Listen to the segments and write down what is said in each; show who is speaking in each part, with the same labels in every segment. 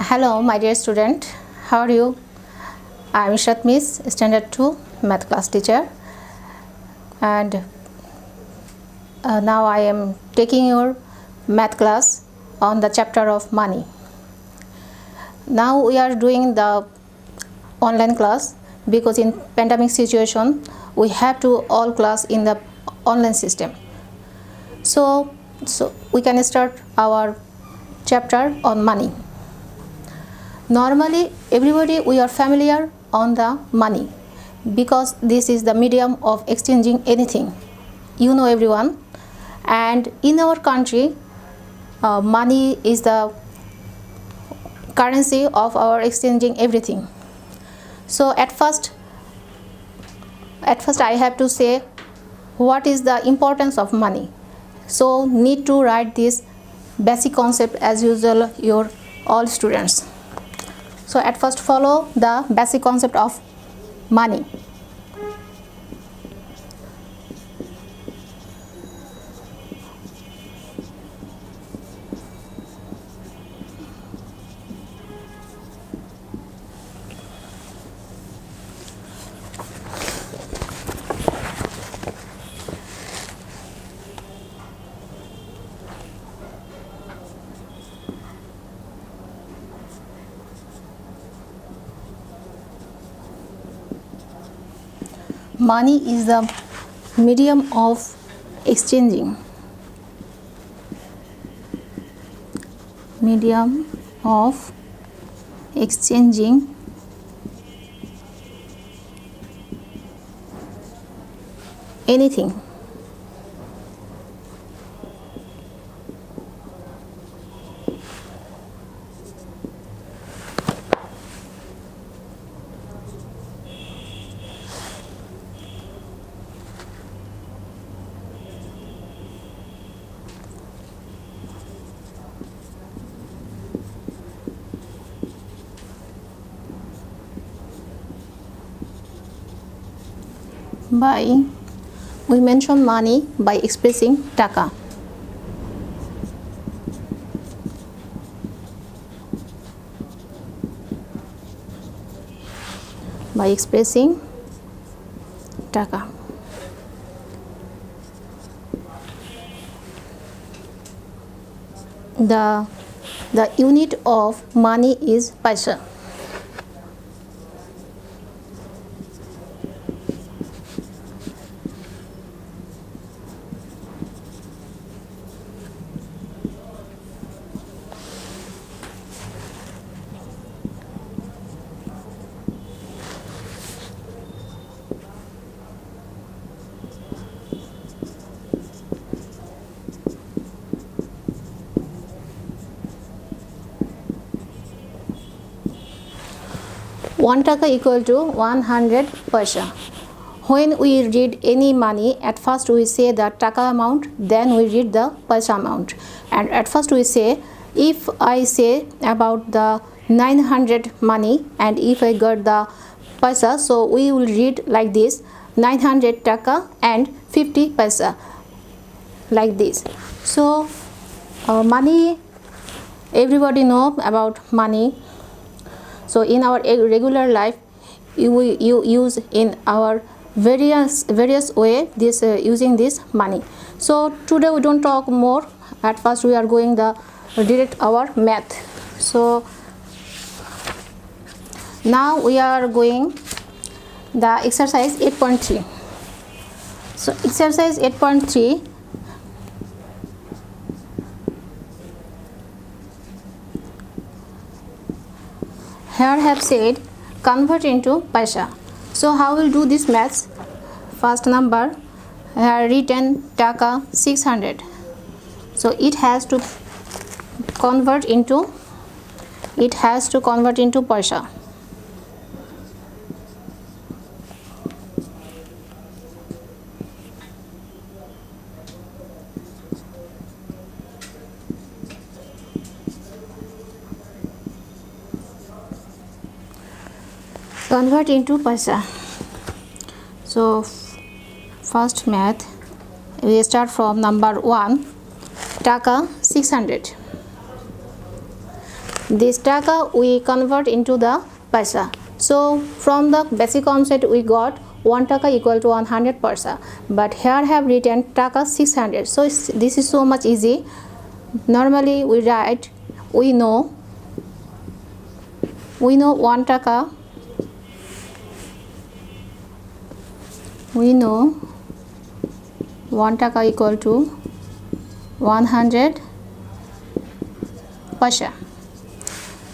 Speaker 1: Hello, my dear student. How are you? I am Ishrat Miss, Standard 2 Math class teacher, and now I am taking your math class on the chapter of money. Now we are doing the online class because in pandemic situation we have to all class in the online system. So we can start our chapter on money. Normally everybody we are familiar on the money because this is the medium of exchanging anything, you know, everyone. And in our country money is the currency of our exchanging everything. So at first I have to say what is the importance of money. So need to write this basic concept as usual, your all students. So at first follow the basic concept of money. Money is the medium of exchanging. Medium of exchanging anything. We mention money by expressing taka. By expressing taka. The unit of money is paisa. One taka equal to 100 paisa. When we read any money, at first we say the taka amount, then we read the paisa amount. And at first we say, if I say about the 900 money and if I got the paisa, so we will read like this: 900 taka and 50 paisa, like this. So money, everybody know about money. So in our regular life you use in our various way this using this money. So today we don't talk more. At first we are going the direct our math. So now we are going the exercise 8.3. so exercise 8.3, here have said convert into paisa. So how we'll do this maths? First number here written taka 600. So it has to convert into paisa. Convert into paisa. So first math, we start from number 1, taka 600. this taka we convert into the paisa. So from the basic concept we got 1 taka equal to 100 paisa, but here have written taka 600. So this is so much easy. Normally we write, we know 1 taka, we know 1 taka equal to 100 paisa.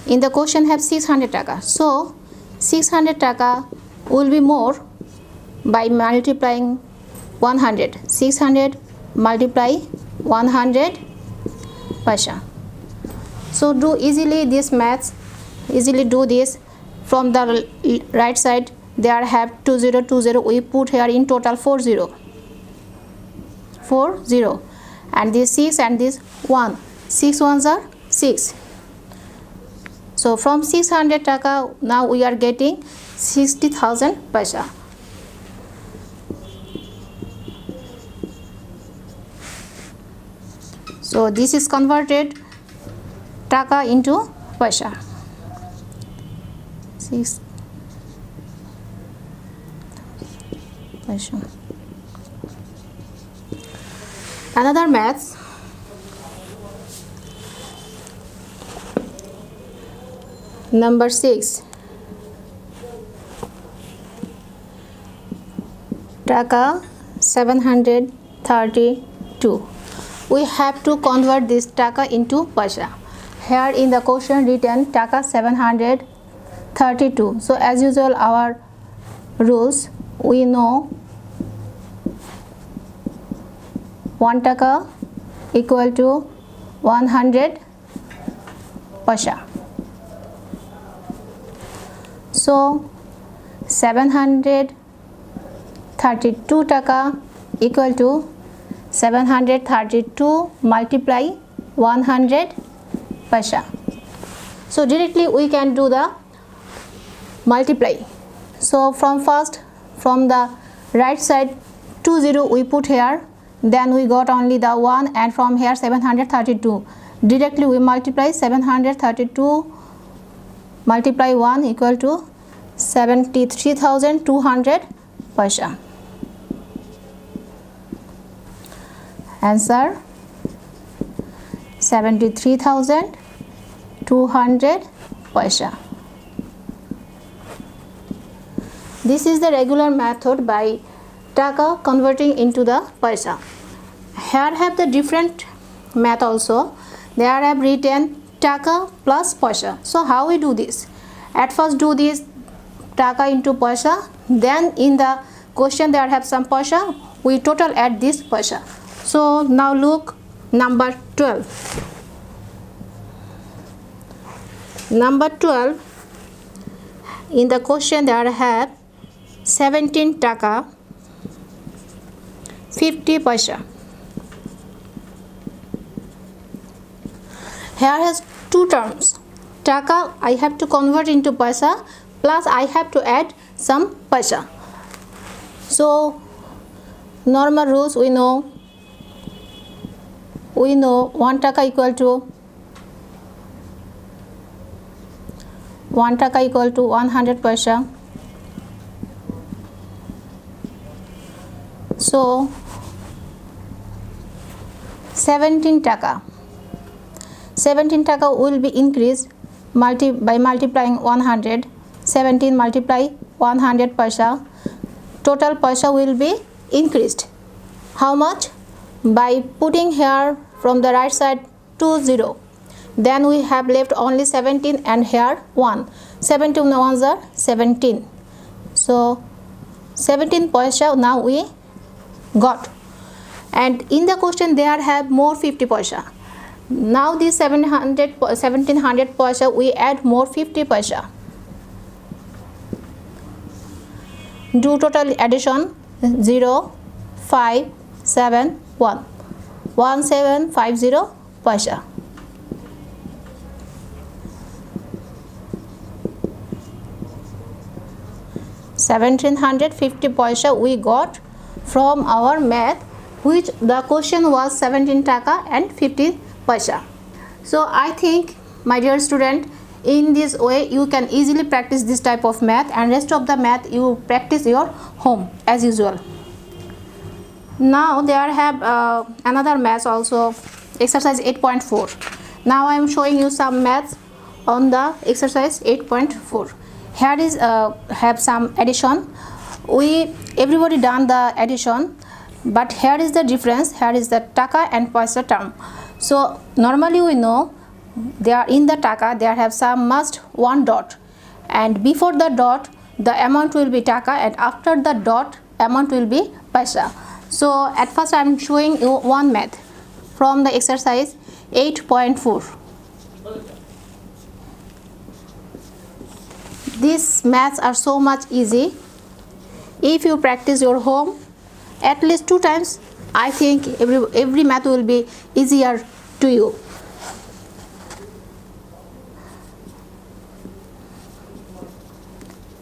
Speaker 1: In the question have 600 taka, so 600 taka will be more by multiplying 100. 600 multiply 100 paisa. So do easily this maths, easily do this. From the right side there have 2020, we put here in total 40, and this 6 and this 1, 6 ones are 6. So from 600 taka now we are getting 60,000 paisa. So this is converted taka into paisa. 6 paisa. Another maths. Number 6. Taka 732. We have to convert this taka into paisa. Here in the question written taka 732. So as usual our rules, we know 1 taka equal to 100 paisa. So 732 taka equal to 732 multiply 100 paisa. So directly we can do the multiply. So from the right side 20 we put here, then we got only the 1, and from here 732. Directly we multiply 732 multiply 1 equal to 73,200 paisa. Answer 73,200 paisa. This is the regular method by taka converting into the paisa. Here have the different math also. There I have written taka plus paisa. So how we do this? At first do this taka into paisa, then in the question there have some paisa, we total add this paisa. So now look number 12. Number 12, in the question there have 17 taka 50 paisa. Here has two terms. Taka I have to convert into paisa, plus I have to add some paisa. So normal rules we know 1 taka equal to 100 paisa. So 17 taka will be increased by multiplying 100. 17 multiply 100 paisa. Total paisa will be increased. How much? By putting here from the right side 20. Then we have left only 17 and here 1. 17 ones are 17. So 17 paisa now we got. And in the question there have more 50 paisa. Now this 1700 paisa we add more 50 paisa. Do total addition 0, 5, 7, 1. 1750 paisa. $1750 paisa we got from our math, which the question was 17 taka and 50 paisa. So I think my dear student, in this way you can easily practice this type of math, and rest of the math you practice your home as usual. Now there have another math also, exercise 8.4. Now I am showing you some maths on the exercise 8.4. Here is have some addition. Everybody done the addition, but here is the difference. Here is the taka and paisa term. So normally we know they are in the taka, there have some must one dot, and before the dot the amount will be taka, and after the dot amount will be paisa. So at first I am showing you one math from the exercise 8.4. These maths are so much easy. If you practice your home at least 2 times, I think every math will be easier to you.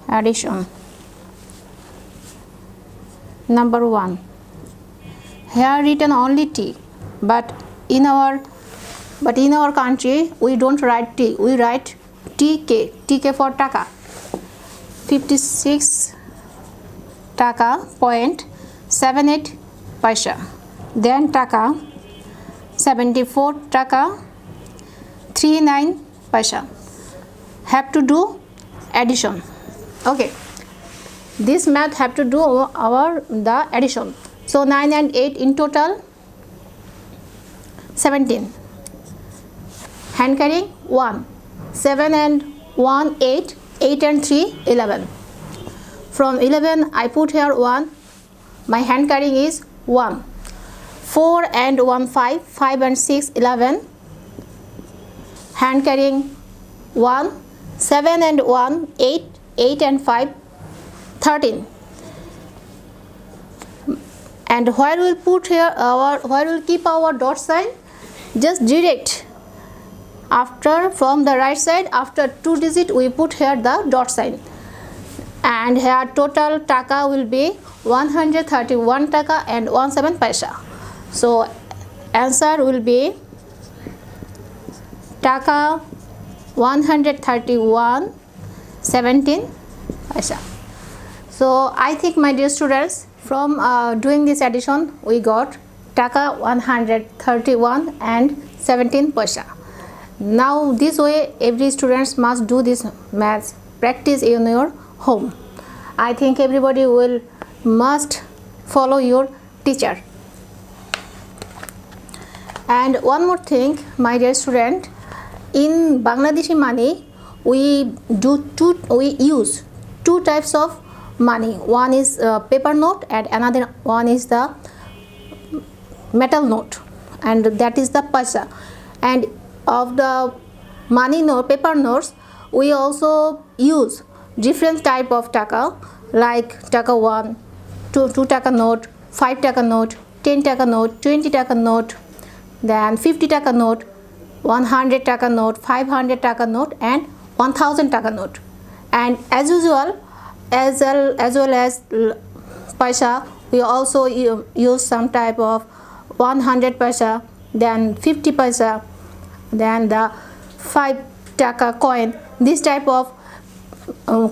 Speaker 1: Addition. Number 1. Here written only T, but in our country we don't write T, we write TK. TK for taka. 56 taka point 78 paisa. Then taka 74 taka 39 paisa. Have to do addition. Okay, this math have to do the addition. So 9 and 8 in total 17. Hand carrying 1. 7 and 1 8. 8 and 3 11. From 11 I put here 1. My hand carrying is 1. 4 and 1 5. 5 and 6 11. Hand carrying 1. 7 and 1 8. 8 and 5 13. And where we'll put here where we'll keep our dot sign, just direct after, from the right side, after 2 digit we put here the dot sign, and here total taka will be 131 taka and 17 paisa. So answer will be taka 131 17 paisa. So I think, my dear students, from doing this addition we got taka 131 and 17 paisa. Now this way every students must do this maths, practice in your home. I think everybody will must follow your teacher. And one more thing, my dear student, in Bangladeshi money we use 2 types of money. One is paper note and another one is the metal note, and that is the paisa. And of the money note, paper notes, we also use different type of taka, like taka 1, 2 taka note, 5 taka note, 10 taka note, 20 taka note, then 50 taka note, 100 taka note, 500 taka note, and 1000 taka note. And as usual, as well as paisa, we also use some type of 100 paisa, then 50 paisa, then the 5 taka coin. This type of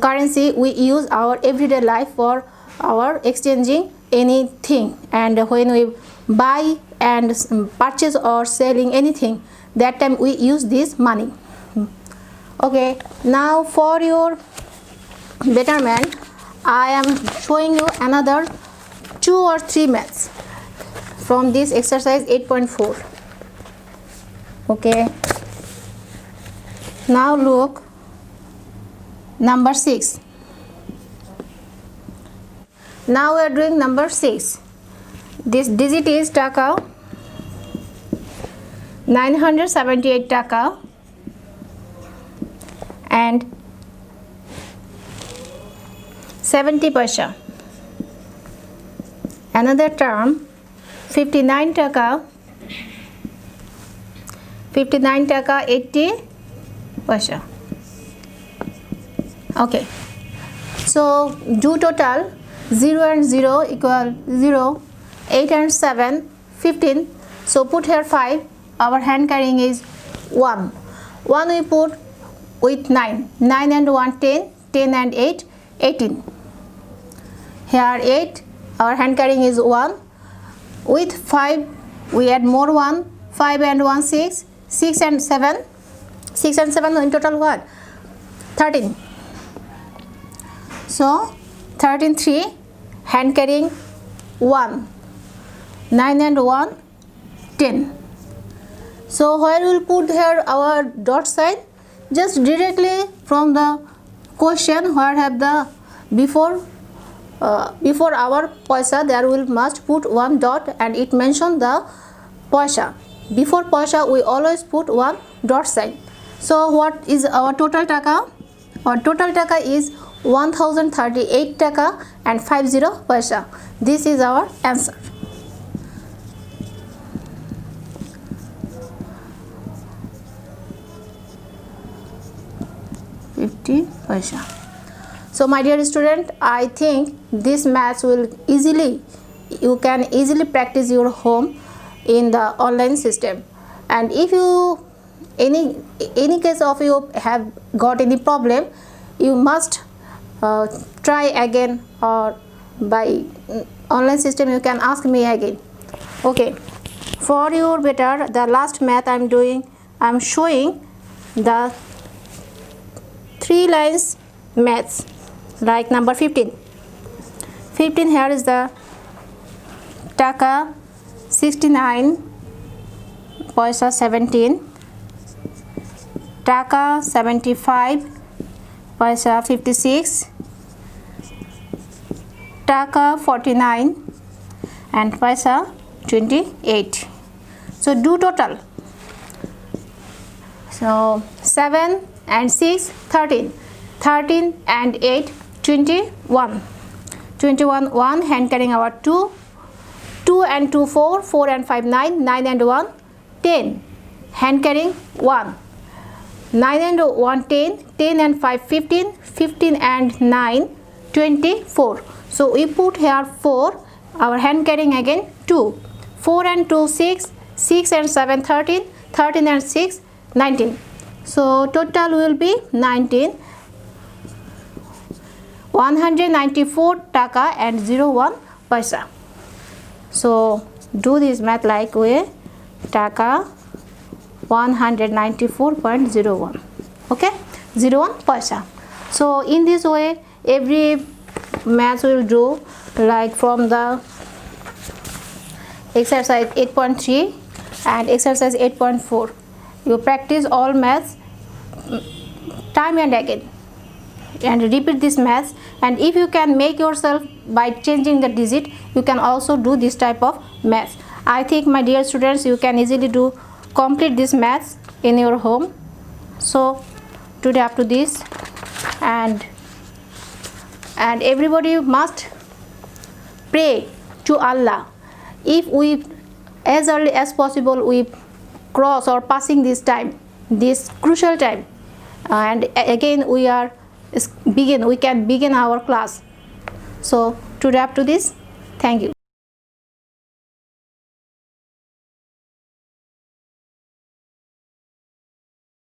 Speaker 1: currency we use our everyday life for our exchanging anything, and when we buy and purchase or selling anything, that time we use this money. Okay, now for your betterment I am showing you another 2 or 3 maths from this exercise 8.4. Okay, now look number 6. Now we are doing number 6. This digit is taka 978 taka and 70 paisa. Another term 59 taka 80 paisa. Okay, so do total 0 and 0 equal 0, 8 and 7 15. So put here 5. Our hand carrying is 1. 1 we put with 9. 9 and 1 10. 10 and 8 18. Here 8. Our hand carrying is 1. With 5 we add more 1. 5 and 1 6. 6 and 7. 6 and 7 in total what? 13. So 13 3. Hand carrying 1. 9 and 1 10. So where we will put here our dot sign? Just directly from the question where have the before our paisa, there will must put one dot and it mention the paisa. Before paisa we always put one dot sign. So what is our total taka? Our total taka is 1038 taka and 50 paisa. This is our answer. Paisa. So my dear student, I think this maths will you can easily practice your home in the online system. And if you any case of you have got any problem, you must try again, or by online system you can ask me again. Okay, for your better, the last math I'm showing the 3 lines maths, like number 15. 15 here is the taka 69 paisa 17, taka 75 paisa 56, taka 49 and paisa 28. So do total. So 7 and 6 13, 13 and 8 21, 21 1 hand carrying our 2, 2 and 2 4, 4 and 5 9, 9 and 1 10, hand carrying 1, 9 and 1 10, 10 and 5 15, 15 and 9 24. So we put here 4, our hand carrying again 2, 4 and 2 6, 6 and 7 13, 13 and 6 19. So total will be 19, 194 taka and 01 paisa. So do this math like way, taka 194.01, okay, 01 paisa. So in this way every math will do, like from the exercise 8.3 and exercise 8.4. You practice all maths time and again and repeat this maths, and if you can make yourself by changing the digit, you can also do this type of maths. I think my dear students, you can easily complete this maths in your home. So today up to this, and everybody must pray to Allah. If we as early as possible we cross or passing this time, this crucial time, and again we can begin our class. So to wrap to this, thank you.